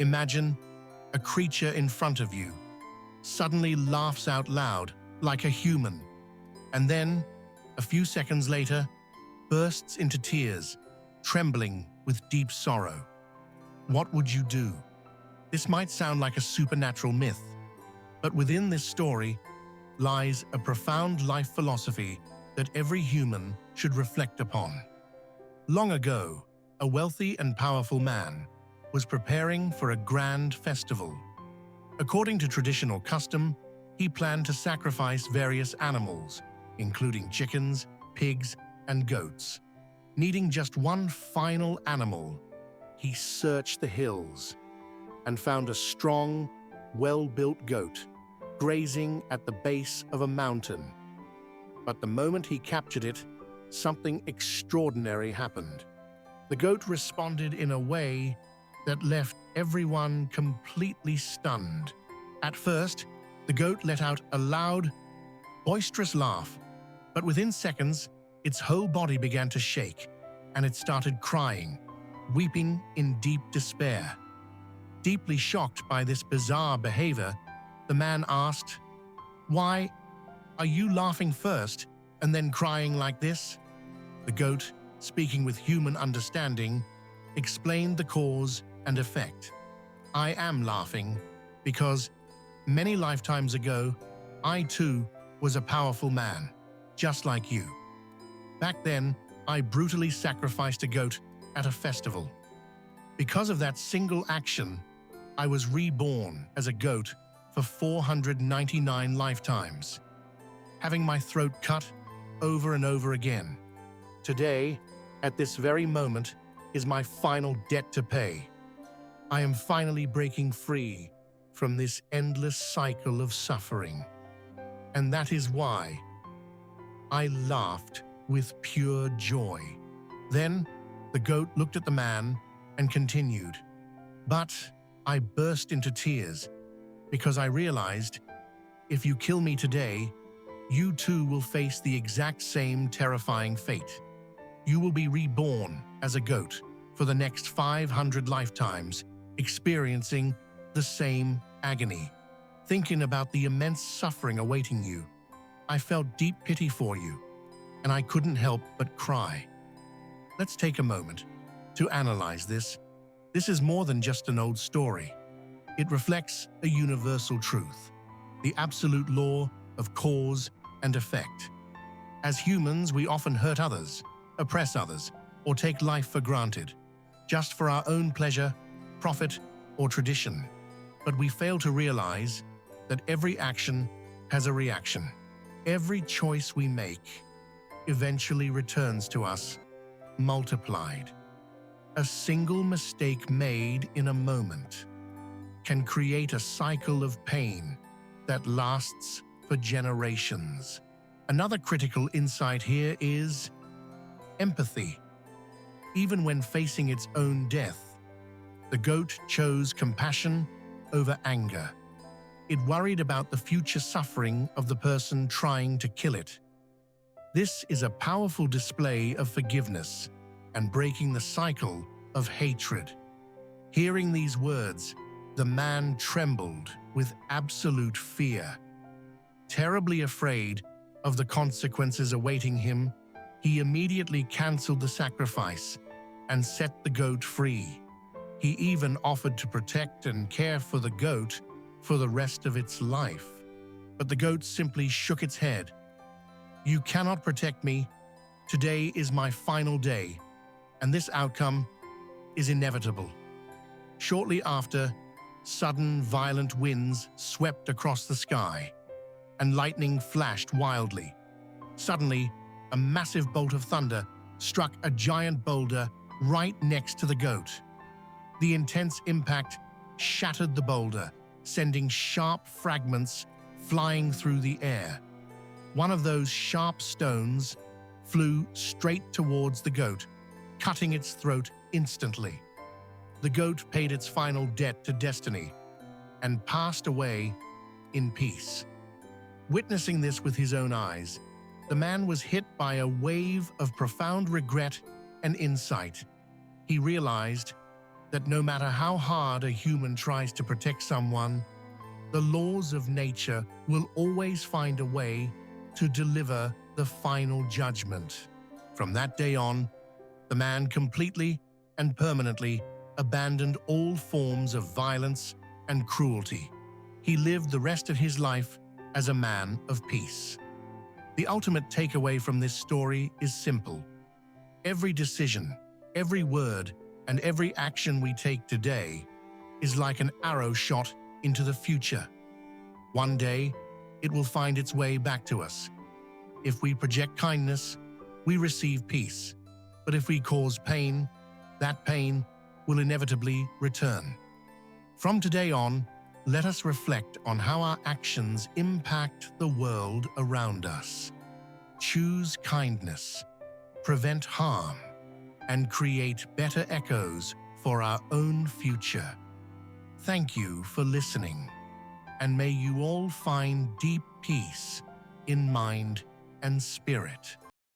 Imagine a creature in front of you suddenly laughs out loud like a human, and then, a few seconds later, bursts into tears, trembling with deep sorrow. What would you do? This might sound like a supernatural myth, but within this story lies a profound life philosophy that every human should reflect upon. Long ago, a wealthy and powerful man was preparing for a grand festival. According to traditional custom, he planned to sacrifice various animals, including chickens, pigs, and goats. Needing just one final animal, he searched the hills and found a strong, well-built goat grazing at the base of a mountain. But the moment he captured it, something extraordinary happened. The goat responded in a way that left everyone completely stunned. At first, the goat let out a loud, boisterous laugh, but within seconds, its whole body began to shake, and it started crying, weeping in deep despair. Deeply shocked by this bizarre behavior, the man asked, "Why are you laughing first and then crying like this?" The goat, speaking with human understanding, explained the cause and effect. "I am laughing because many lifetimes ago, I too was a powerful man, just like you. Back then, I brutally sacrificed a goat at a festival. Because of that single action, I was reborn as a goat for 499 lifetimes, having my throat cut over and over again. Today, at this very moment, is my final debt to pay. I am finally breaking free from this endless cycle of suffering. And that is why I laughed with pure joy." Then, the goat looked at the man and continued, "But I burst into tears because I realized, if you kill me today, you too will face the exact same terrifying fate. You will be reborn as a goat for the next 500 lifetimes, experiencing the same agony. Thinking about the immense suffering awaiting you, I felt deep pity for you, and I couldn't help but cry." Let's take a moment to analyze this. This is more than just an old story. It reflects a universal truth, the absolute law of cause and effect. As humans, we often hurt others, oppress others, or take life for granted, just for our own pleasure, profit, or tradition. But we fail to realize that every action has a reaction. Every choice we make eventually returns to us, multiplied. A single mistake made in a moment can create a cycle of pain that lasts for generations. Another critical insight here is empathy. Even when facing its own death, the goat chose compassion over anger. It worried about the future suffering of the person trying to kill it. This is a powerful display of forgiveness and breaking the cycle of hatred. Hearing these words, the man trembled with absolute fear. Terribly afraid of the consequences awaiting him, he immediately canceled the sacrifice and set the goat free. He even offered to protect and care for the goat for the rest of its life. But the goat simply shook its head. "You cannot protect me. Today is my final day, and this outcome is inevitable." Shortly after, sudden violent winds swept across the sky, and lightning flashed wildly. Suddenly, a massive bolt of thunder struck a giant boulder right next to the goat. The intense impact shattered the boulder, sending sharp fragments flying through the air. One of those sharp stones flew straight towards the goat, cutting its throat instantly. The goat paid its final debt to destiny and passed away in peace. Witnessing this with his own eyes, the man was hit by a wave of profound regret and insight. He realized that no matter how hard a human tries to protect someone, the laws of nature will always find a way to deliver the final judgment. From that day on, the man completely and permanently abandoned all forms of violence and cruelty. He lived the rest of his life as a man of peace. The ultimate takeaway from this story is simple. Every decision, every word, and every action we take today is like an arrow shot into the future. One day, it will find its way back to us. If we project kindness, we receive peace. But if we cause pain, that pain will inevitably return. From today on, let us reflect on how our actions impact the world around us. Choose kindness, prevent harm, and create better echoes for our own future. Thank you for listening, and may you all find deep peace in mind and spirit.